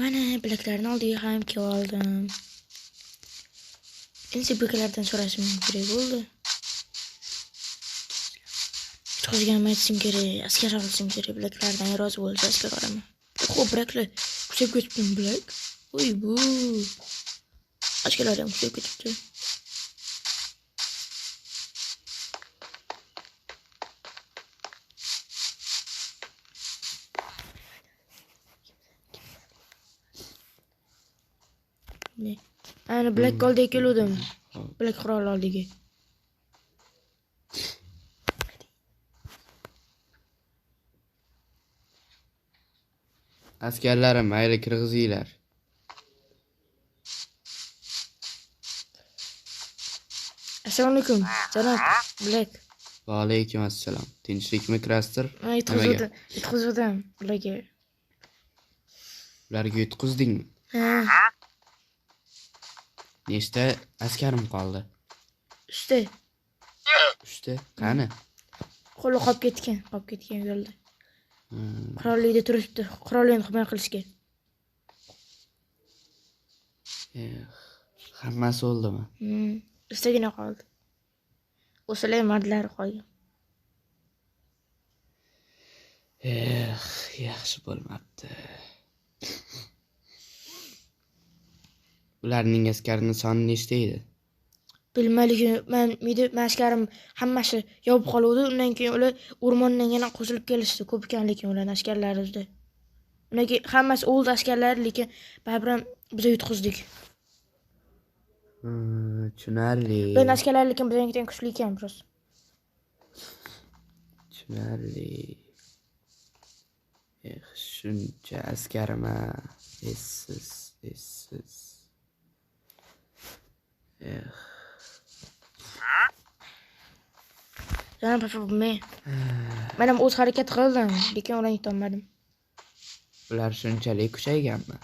Mana bilaklarni oldiga ham kelib oldim. Endi bilaklardan so'rashim kerak bo'ldi. Yutqizganimni aytishim kerak, askar olishim kerak, bilaklardan rozi bo'lsa askar olaman. Xo'p, bilaklar kuchayib ketibdi bilak. Voy bu. Askarlar ham kuchayib ketibdi. Ana Black Goldga keldim. Black qurol oldiga. Askarlarim, mayli kirg'izinglar. Assalomu alaykum, janob Black. Va alaykum assalom. Tinchlikmi, Kraster? Yutqizdim ularga. Ularga yutqizdingmi? Ha. Nechta askarim qoldi? Uchta. Qani? Qo'li qolib ketgan yo'lda. Qurollikda turibdi, qurollarni himoya qilishga. Hammasi o'ldimi? Ustagina qoldi. O'shalar mardlar qolgan. Yaxshi bo'lmabdi. Ularning askarining soni nechta edi? Bilmayman, men askarim hammasi yopib qoluvdi. Undan keyin ular o'rmondan yana qo'shilib kelishdi. Ko'p ekan lekin ular askarlarimizda. Undan keyin hammasi o'ldi askarlar, lekin baribir biz yutqizdik. Tushunarli. Ben askarlar lekin bizdan kuchli ekan biroz. Tushunarli. Shuncha askarima essiz. Yana men ham o'z harakat qildim, lekin ularni yutolmadim. Ular shunchalik kuchayganmi?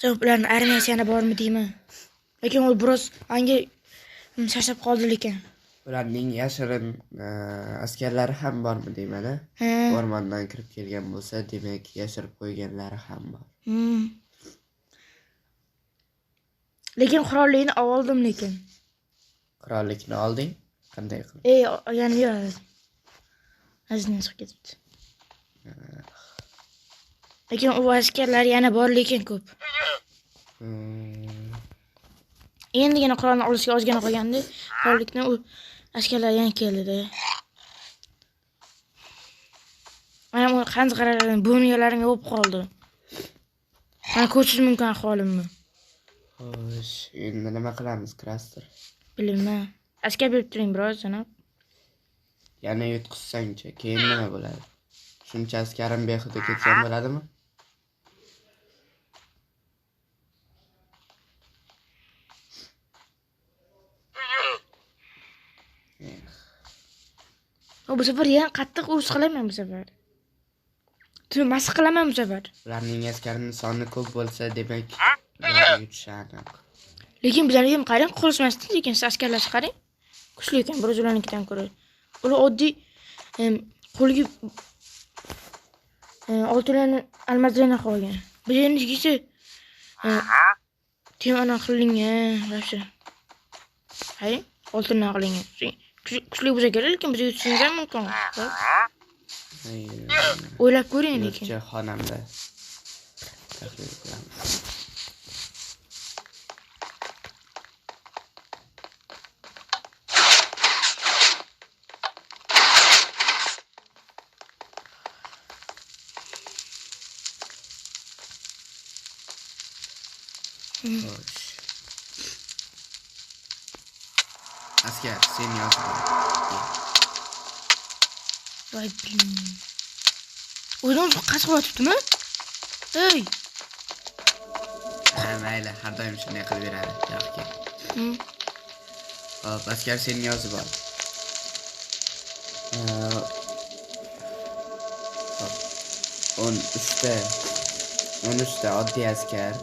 Ularning armiyasi yana bormi deyman. Lekin u biroz anga shashab qoldi lekin. Ularning yashirin askarlari ham bormi deyman-a? O'rmondan kirib kelgan bo'lsa, demak yashirib qo'yganlari ham bor. Lekin qurollikni oldim lekin. Qurollikni olding? Qanday qilib? Yani yo'q. Azizning chiqib ketibdi. Lekin u askarlar yana bor lekin ko'p. Endigina qurolni olishga ozgina qolgandi. Qurollikni u askarlar yana keldi. Mana bu qanzqaralarning bo'yniyalarini yopib qoldi. Mana ko'chish mumkin ahvolimni. Xo'sh, endi nima qilamiz, Kraster? Bilmayman. Askar berib turing biroz, janob. Yana yutqizsang-chi, keyin nima bo'ladi? Shuncha askarim behuda ketgan bo'ladimi? Bu safar yana qattiq urush qilaman bu safar. Masa qilaman bu safar. Ularning askarining soni ko'p bo'lsa, demak, ular yutishadi. Lekin bizlarga ham qarang, qo'lishmasdi, lekin siz askarlarga qarang. Kuchli ekan, biroz ularnikidan ko'ra. Ular oddiy qo'lga oltinlarni almazlarni qo'ygan. Bu yernikisi temana qilingan, rasha. Hay, oltindan qilingan. Kuchli bo'lsa kerak, lekin biz yutishimiz ham mumkin. O'ylab ko'ring lekin. Xonamda tahlil qilamiz. Askar, sen yozib ol. Voy bilmayman. O'zim qasib yotibdimi? Ey. Mayli, har doim shunday qilib beradi. Yo'q. Hop, askar, sen yozib ol. Hop. 13 ta oddiy askar.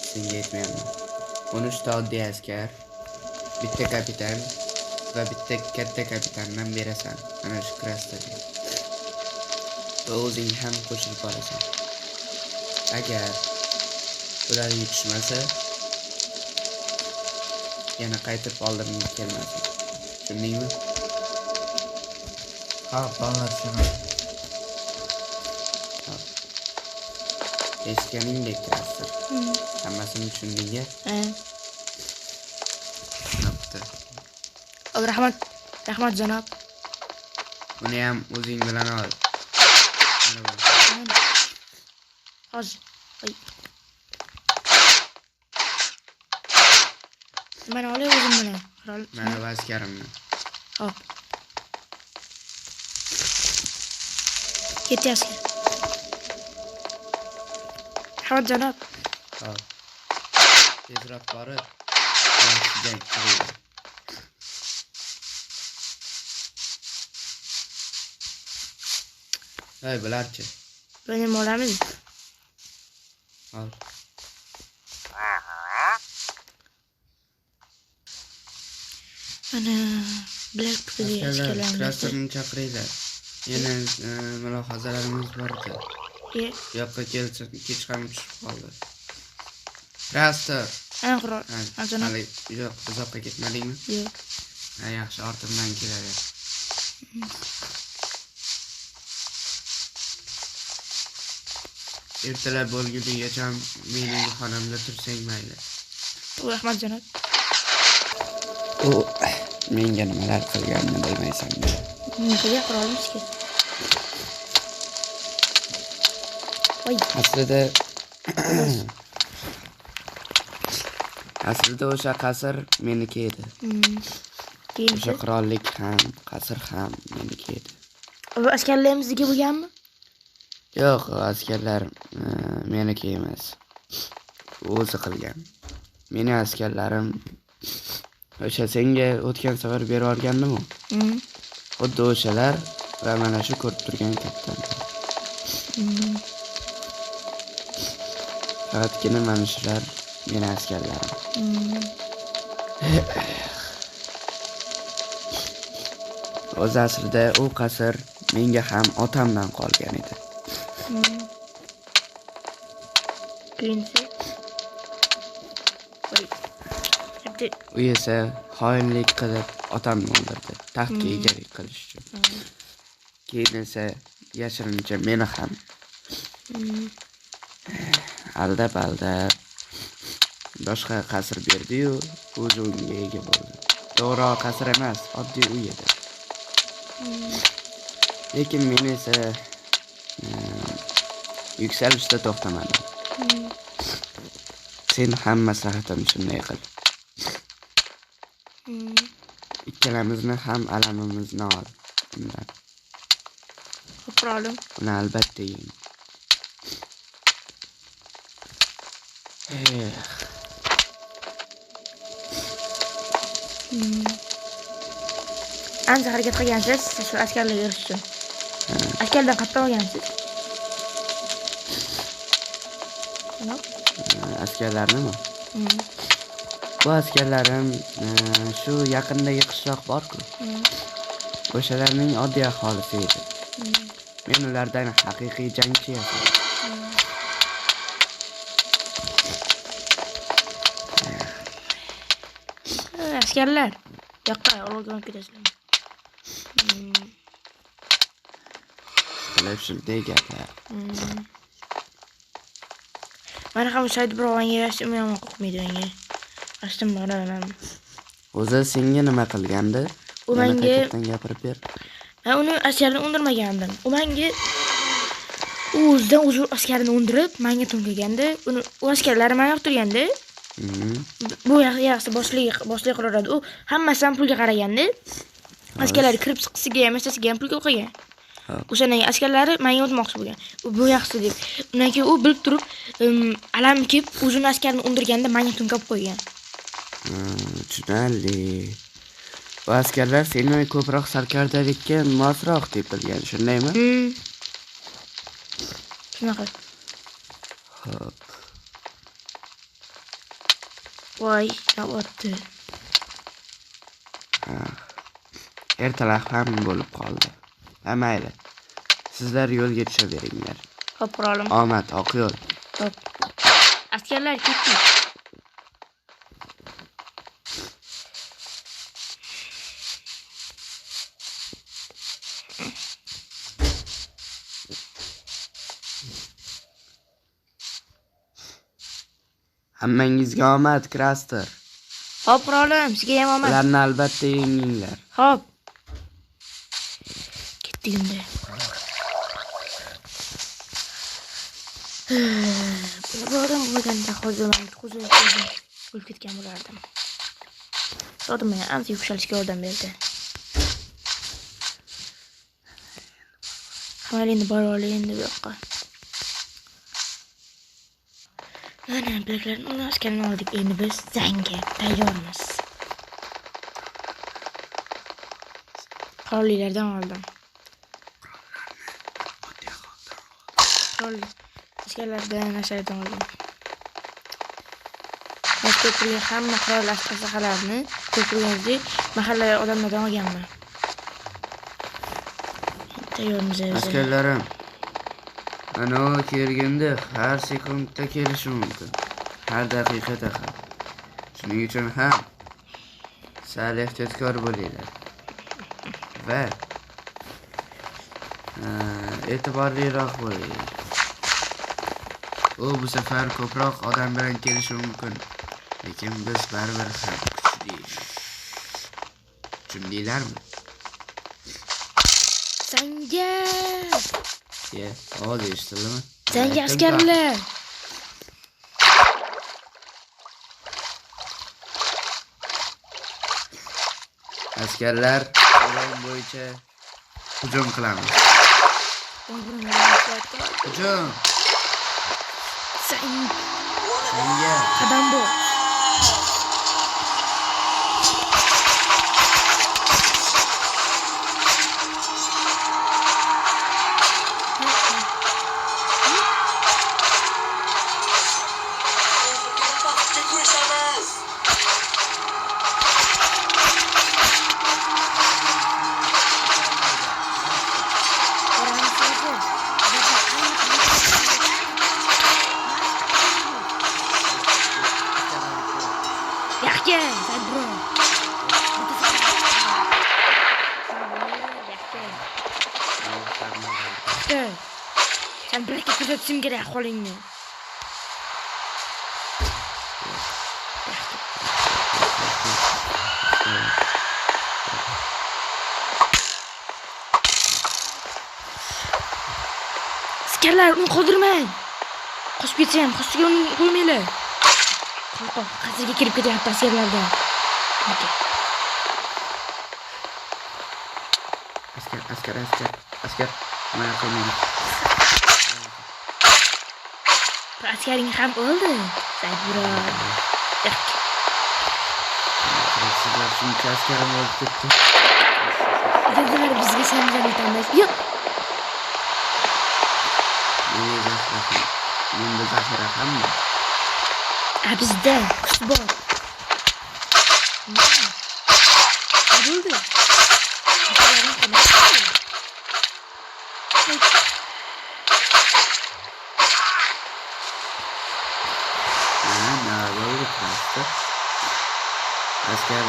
Senga aytmayapman. 13 ta oddiy askar. bitta kapitan va bitta katta kapitandan berasan. Mana shu krastaga. Va o'zing ham qo'shilib borasan. Agar ular yetishmasa, yana qaytib oldimga kelmasin. Tushundingmi? Ha, bana şunu. Eshitganingdek krasta. Hammasini tushundingmi? Bo'pti. Rahmat janob. Buni ham o'zing bilan ol. Hozir. Mana olay o'zim bilan. Mana bu askarimni. Hop. Ketyapsiz. Rahmat janob. Hop. Tezroq borib, yaxshi qiling. Hey, bularchi? Buni ham olamiz. Al. Mana Black Pig askarlarni Krastarni chaqiringlar. Yana mulohazalarimiz bor edi. Bu yoqqa kelsin, kech ham tushib qoldi. Krastar. Qurol. Janob. Yo'q, uzoqqa ketmadingmi? Yo'q. Yaxshi, ortimdan kelaver. Ertalab bo'lgunigacha mening xonamda tursang mayli. Rahmat janob. U menga nimalar qilganini bilmaysan. Nega qurolimizga? Voy, aslida o'sha qasr meniki edi. keyin O'sha qirollik ham, qasr ham meniki edi. bu askarlarimizga bo'lganmi? Yo'q, askarlar meniki emas. O'zi qilgan. Meni askarlarim o'sha senga o'tgan safar berib yuborgandim-ku. Xuddi o'shalar va mana shu ko'rib turgan kapitanlar. Faqatgina mana shular meni askarlarim. O'z aslida u qasr menga ham otamdan qolgan edi. Keyinchi. U esa xoinlik qilib otamni o'ldirdi, taxtga egalik qilish uchun. Keyin esa yashirincha meni ham aldab boshqa qasr berdi-yu, o'zi unga ega bo'ldi. To'g'ri, qasr emas, oddiy uy edi. Lekin men esa yuksalishda to'xtamadim. Sen ham maslahatim shunday qil. Ikkalamizni ham alamimizni ol. Undan. Qur'onim. Uni albatta yeng. Ancha harakat qilgansiz, shu askarlarga erish uchun. Askardan qattiq olgansiz. Askarlarnimi? Bu askarlarim shu yaqindagi qishloq bor-ku. O'shalarning oddiy aholisi edi. Men ulardan haqiqiy jangchi yasadim. Askarlar, yoqqa olib ketasizlar. Bular shunday gaplar. Mana ham Said birovanga yashim yomon qo'ymaydi menga. Ashtim boraman. O'zi senga nima qilgandi? U menga gapirib ber. Men uni askarni o'ndirmagandim. U menga o'zidan o'zi askarni o'ndirib, menga to'nkaganda, uni u askarlar meni yoqtirganda. Bu yaxshi boshlik qiladi. U hammasidan pulga qaraganda. Askarlar kirib chiqisiga ham, eshitasiga ham pulga qo'ygan. O'shaning askarlari menga o'tmoqchi bo'lgan. Bu yaxshi deb. Undan keyin u bilib turib, alam kelib, o'zini askarni o'ndirganda menga to'nkab qo'ygan. Tushunarli. Bu askarlar seni ko'proq sarkardalikka mosroq deb bilgan, shundaymi? Shunaqa. Xo'p. Voy, navbatda. Ertalab ham bo'lib qoldi. Mayli. Sizlar yo'lga tushaveringlar. Xo'p, qurolum. Omad, oq yo'l. Xo'p. Askarlar ketdi. Hammangizga omad, Kraster. Xo'p, qurolum, sizga ham omad. Ularni albatta yenginglar. Xo'p. Ketdik unda. Bo'ladim bo'lganda hozir o'lib ketgan bo'lardim. Sodim menga ancha yuksalishga yordam berdi. Hamalini bor oling endi bu yoqqa. Mana bilaklarni askarni oldik. Endi biz jangga tayyormiz. Qurollilardan oldim. Askarlardan nashardan oldim. Ko'pchilik hamma qurol aslahalarni ko'pchilik mahalla odamlardan olganman. Tayyormiz. Askarlarim, ana kelganda har sekundda kelishi mumkin. Har daqiqada ham. Shuning uchun ham sal ehtiyotkor bo'linglar. Va e'tiborliroq bo'linglar. U bu safar ko'proq odam bilan kelishi mumkin. Lekin biz baribir ham kuchliyiz. Tushundinglarmi? Sanga! Hozir eshitildimi? Sanga askarlar! Askarlar o'yin bo'yicha hujum qilamiz. Hujum! Senga qadam bor. Sen bırakıp kızartışım gerek holini. Askerler onu kaldırmayın. Koşup geçeceğim. Koşup onu koymayla. Kalk. Hazırga kirip gidiyor hatta askerlerde. Hadi. Asker. Mana koymayın. Askerin ham oldu. Sen bura. Sizlar shuncha askarim olib ketdi. Dediler bizga sendan aytamiz. Yo'q. Menda zaxira hamma. Bizda kuch bor. Nima bo'ldi? Asker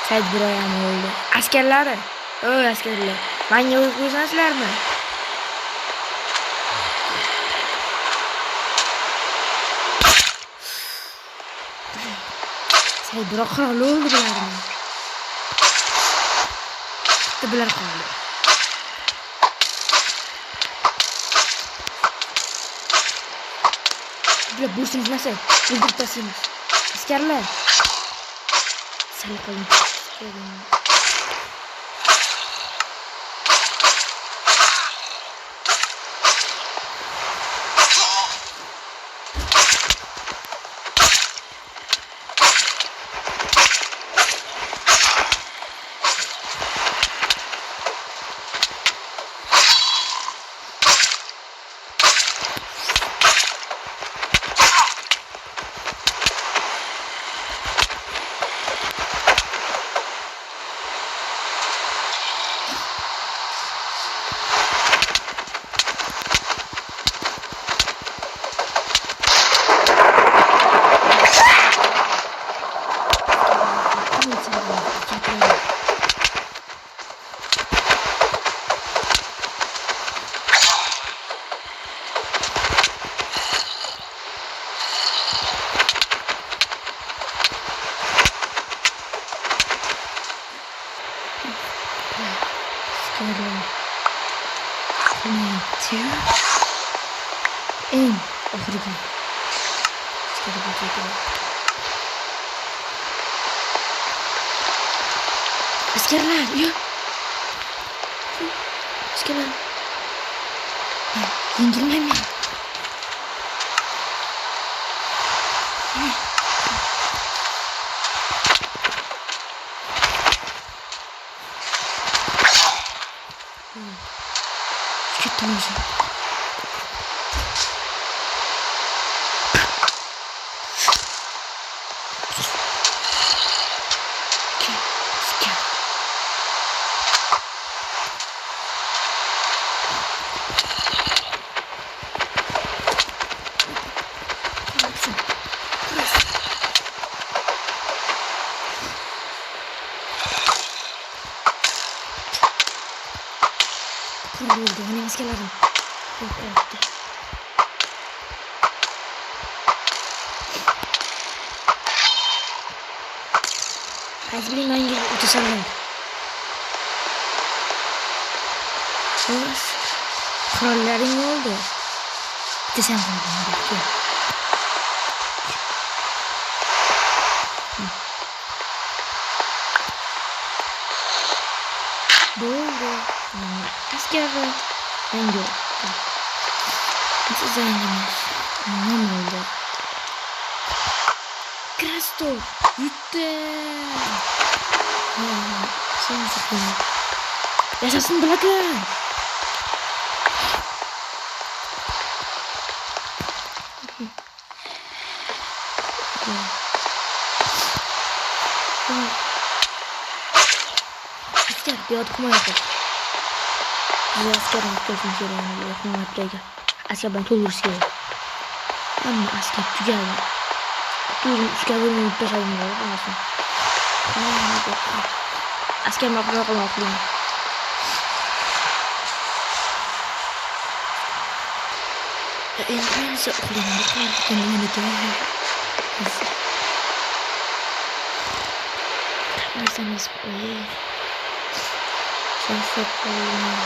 Said burayam oldu. Askerlari. Askerlar. Menga o'y qo'ysangizlarmi? Said bura qirol oldu bularni. Bitta bular qoldi. Bular bo'lsangiz nasa, bildirtasiniz. Askerlar. Sal qo'ying. Oxirgi. Askar bo'lsa askarlar, yo. Askarlar. Yengilmayman. Ketdim o'zi. Kuruldu, hani askerlerim. Yok, oldu. Az bileyim hangi uçuşanlar. Hoş. Kralların ne oldu? Uçuşan kaldım. Doğru. Askerler. Ben gördüm. Nasıl zenginiz? Ne oldu? Krasto. Gitti. Sen sakın. Yaşasın bırakın. Asker bir adım yapalım. Bu askerin gözünü görüyorum. Yakın maddeye. Asker ben toluruz ki. Ama asker tüccar. Duyun asker bölümü yurtta sayılmıyor. Anlasın. Asker makbule kalmak değil. En iyisi okulun. Kendime de dönüyor. Takmarsanız iyi. Çok koyayım.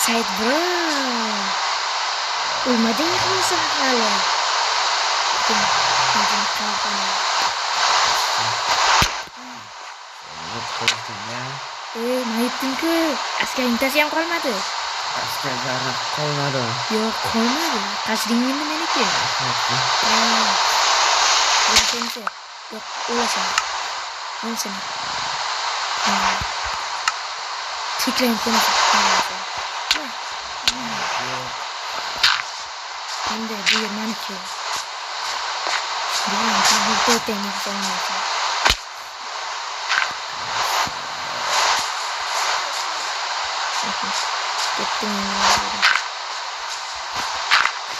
Side bro. Uymadın mı kimse hala? Mayıttın ki. Askerin taşı yang kalmadı. Askerler kalmadı. Yok kalmadı. Taş dingin mi beni ki? Ulaşınca. Yok ulaşın. Ulaşın. Tıklayın konuşun. Ben de bir manikür. Ben de temiz olmasın. Gittim ya.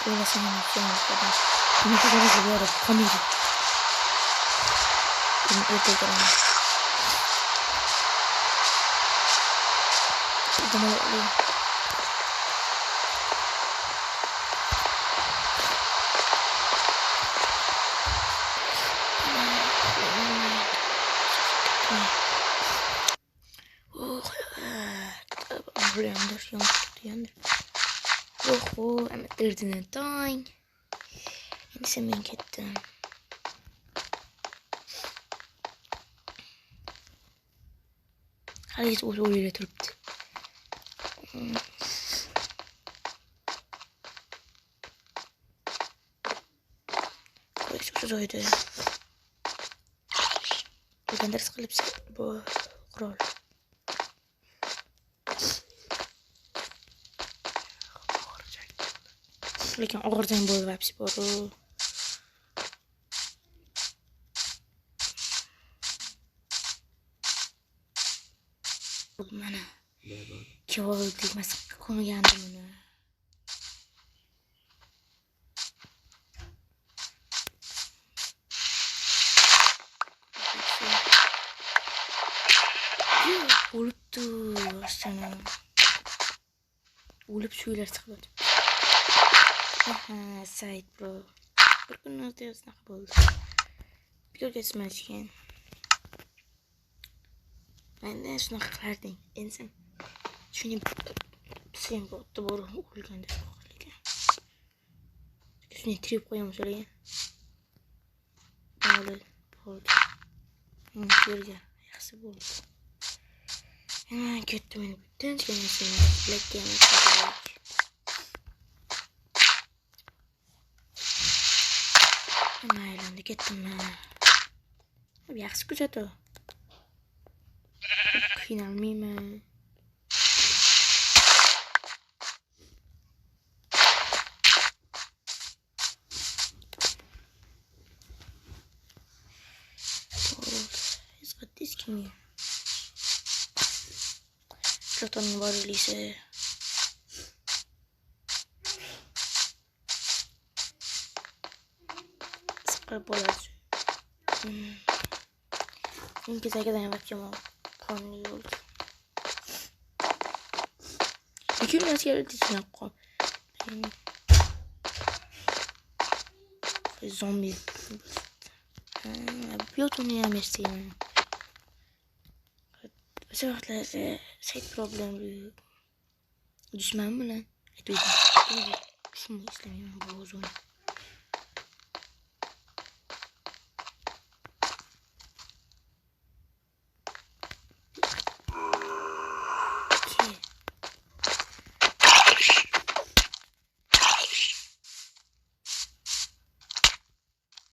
Böyle sana yapacağım kadar. Ne kadar seviyorum. Komedi. Bunu öteceğim. Bunu öteceğim. Yandır. Oho, ama derdine dayn. Neyse ben gittim. Herkes öyle turptu. Çok zoydu. Ben ders kılıp bu kural. Lekin og'irdan bo'lyapsiz boru. Mana kevoldik mas ko'rgandim uni. O'libdi ostona. O'lib suylar chiqib. Aha, Said bro. Bir kun o'tib shunaqa bo'ldi. Videoga smashgan. Menda shunaqa qilarding. Endi shuni sen bo'tdi bor o'lganda lekin. Shuni trip qo'yamiz o'lagan. Bo'ldi. Yerga yaxshi bo'ldi. Hemen ketdim men butun chiqmasini bilakka Mayli, ketdim men. Yaxshi kuzatuv. Qiynalmayman. Isqatdiskimi? Şuradan var öyleyse. Sıkı bolar. Çünkü zaten yapacağım o. Kanlı oldu. İki gün askeri dizine koy. Zombi. Biyotunu yemesiyim. Bu seferlerde şey problemli. Düşman mı lan? Şunu istemiyorum bu uzun.